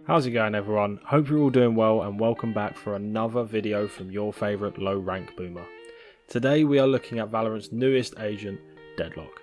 How's it going, everyone? Hope you're all doing well and welcome back for another video from your favourite low rank boomer. Today we are looking at Valorant's newest agent, Deadlock.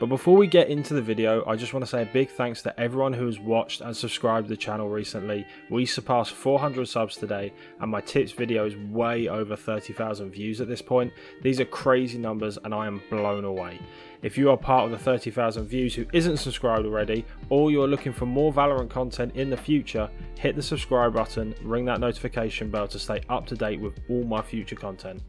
But before we get into the video, I just want to say a big thanks to everyone who has watched and subscribed to the channel recently. We surpassed 400 subs today and my tips video is way over 30,000 views at this point. These are crazy numbers and I am blown away. If you are part of the 30,000 views who isn't subscribed already, or you're looking for more Valorant content in the future, hit the subscribe button, ring that notification bell to stay up to date with all my future content.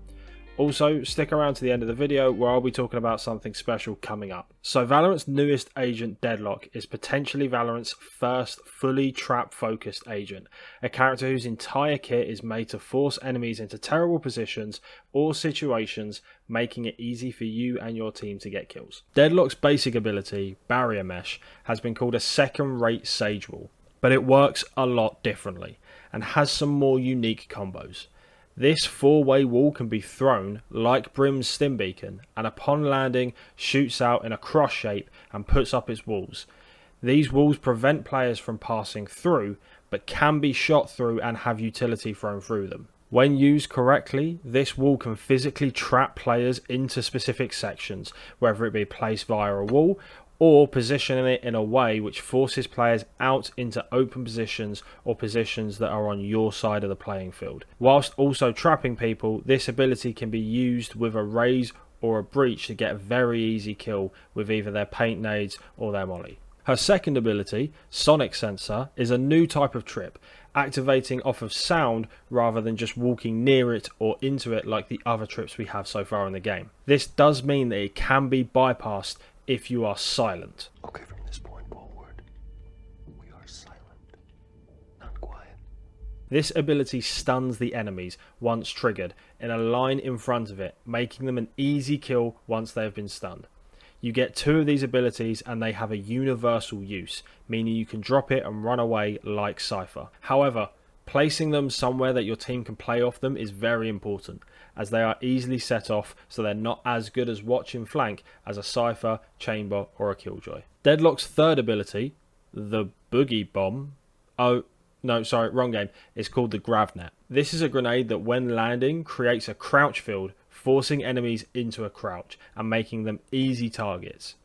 Also, stick around to the end of the video where I'll be talking about something special coming up. So Valorant's newest agent, Deadlock, is potentially Valorant's first fully trap-focused agent, a character whose entire kit is made to force enemies into terrible positions or situations, making it easy for you and your team to get kills. Deadlock's basic ability, Barrier Mesh, has been called a second-rate Sage Wall, but it works a lot differently and has some more unique combos. This four-way wall can be thrown like Brim's Stim Beacon and upon landing shoots out in a cross shape and puts up its walls. These walls prevent players from passing through but can be shot through and have utility thrown through them. When used correctly, this wall can physically trap players into specific sections, whether it be placed via a wall or positioning it in a way which forces players out into open positions or positions that are on your side of the playing field. Whilst also trapping people, this ability can be used with a raise or a breach to get a very easy kill with either their paint nades or their molly. Her second ability, Sonic Sensor, is a new type of trip, activating off of sound rather than just walking near it or into it like the other trips we have so far in the game. This does mean that it can be bypassed if you are silent. Okay, from this point forward, we are silent, not quiet. This ability stuns the enemies once triggered in a line in front of it, making them an easy kill once they have been stunned. You get two of these abilities and they have a universal use, meaning you can drop it and run away like Cypher. However, placing them somewhere that your team can play off them is very important, as they are easily set off so they're not as good as watch and flank as a Cypher, Chamber or a Killjoy. Deadlock's third ability, the Boogie Bomb, is called the Gravnet. This is a grenade that when landing creates a crouch field, forcing enemies into a crouch and making them easy targets.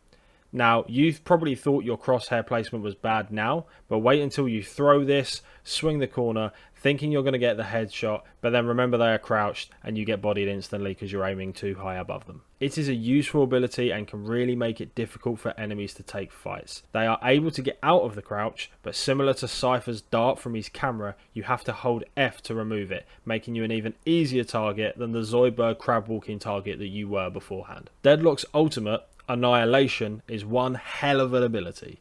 Now, you've probably thought your crosshair placement was bad now, but wait until you throw this, swing the corner, thinking you're going to get the headshot, but then remember they are crouched and you get bodied instantly because you're aiming too high above them. It is a useful ability and can really make it difficult for enemies to take fights. They are able to get out of the crouch, but similar to Cypher's dart from his camera, you have to hold F to remove it, making you an even easier target than the Zoidberg crab walking target that you were beforehand. Deadlock's ultimate, Annihilation, is one hell of an ability.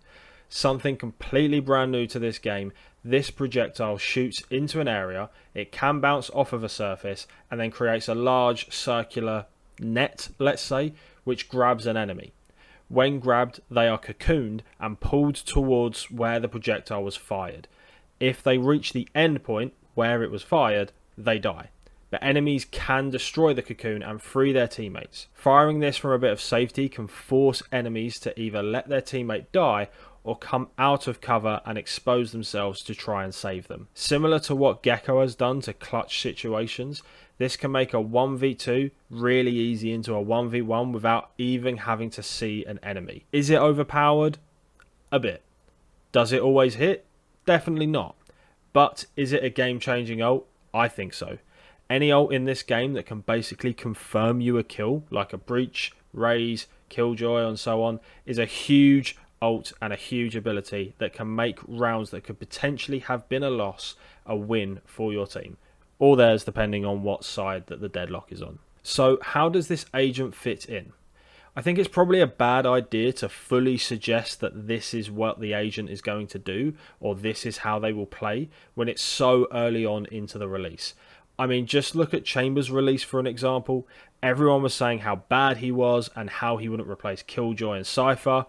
Something completely brand new to this game. This projectile shoots into an area, it can bounce off of a surface and then creates a large circular net, let's say, which grabs an enemy. When grabbed, they are cocooned and pulled towards where the projectile was fired. If they reach the end point where it was fired, they die. But enemies can destroy the cocoon and free their teammates. Firing this from a bit of safety can force enemies to either let their teammate die or come out of cover and expose themselves to try and save them. Similar to what Gecko has done to clutch situations, this can make a 1v2 really easy into a 1v1 without even having to see an enemy. Is it overpowered? A bit. Does it always hit? Definitely not. But is it a game-changing ult? I think so. Any ult in this game that can basically confirm you a kill, like a Breach, Raze, Killjoy and so on, is a huge ult and a huge ability that can make rounds that could potentially have been a loss a win for your team. Or theirs, depending on what side that the Deadlock is on. So how does this agent fit in? I think it's probably a bad idea to fully suggest that this is what the agent is going to do, or this is how they will play, when it's so early on into the release. I mean, just look at Chamber's release for an example. Everyone was saying how bad he was and how he wouldn't replace Killjoy and Cypher.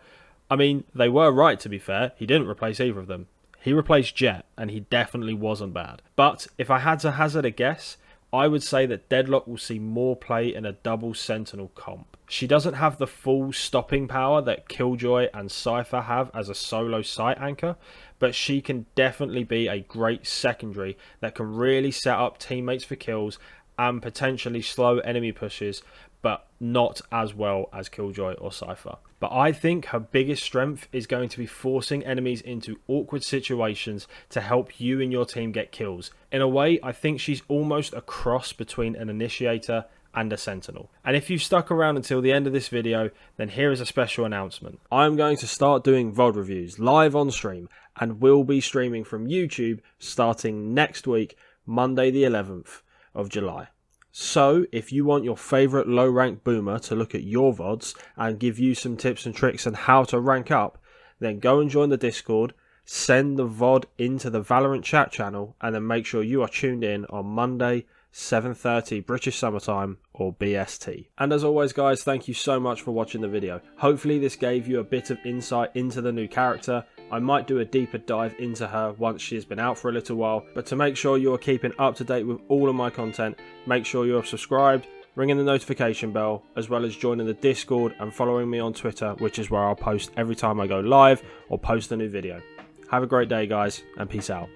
I mean, they were right, to be fair. He didn't replace either of them. He replaced Jet, and he definitely wasn't bad. But if I had to hazard a guess, I would say that Deadlock will see more play in a double Sentinel comp. She doesn't have the full stopping power that Killjoy and Cypher have as a solo sight anchor, but she can definitely be a great secondary that can really set up teammates for kills and potentially slow enemy pushes, but not as well as Killjoy or Cypher. But I think her biggest strength is going to be forcing enemies into awkward situations to help you and your team get kills. In a way, I think she's almost a cross between an initiator and a sentinel. And if you've stuck around until the end of this video, then here is a special announcement. I'm going to start doing VOD reviews live on stream, and will be streaming from YouTube starting next week, Monday the 11th of July. So, if you want your favourite low rank boomer to look at your VODs and give you some tips and tricks on how to rank up, then go and join the Discord, send the VOD into the Valorant chat channel, and then make sure you are tuned in on Monday, 7:30 British Summertime or BST. And as always guys, thank you so much for watching the video. Hopefully this gave you a bit of insight into the new character. I might do a deeper dive into her once she's been out for a little while, but to make sure you are keeping up to date with all of my content, make sure you are subscribed, ringing the notification bell, as well as joining the Discord and following me on Twitter, which is where I'll post every time I go live or post a new video. Have a great day guys, and peace out.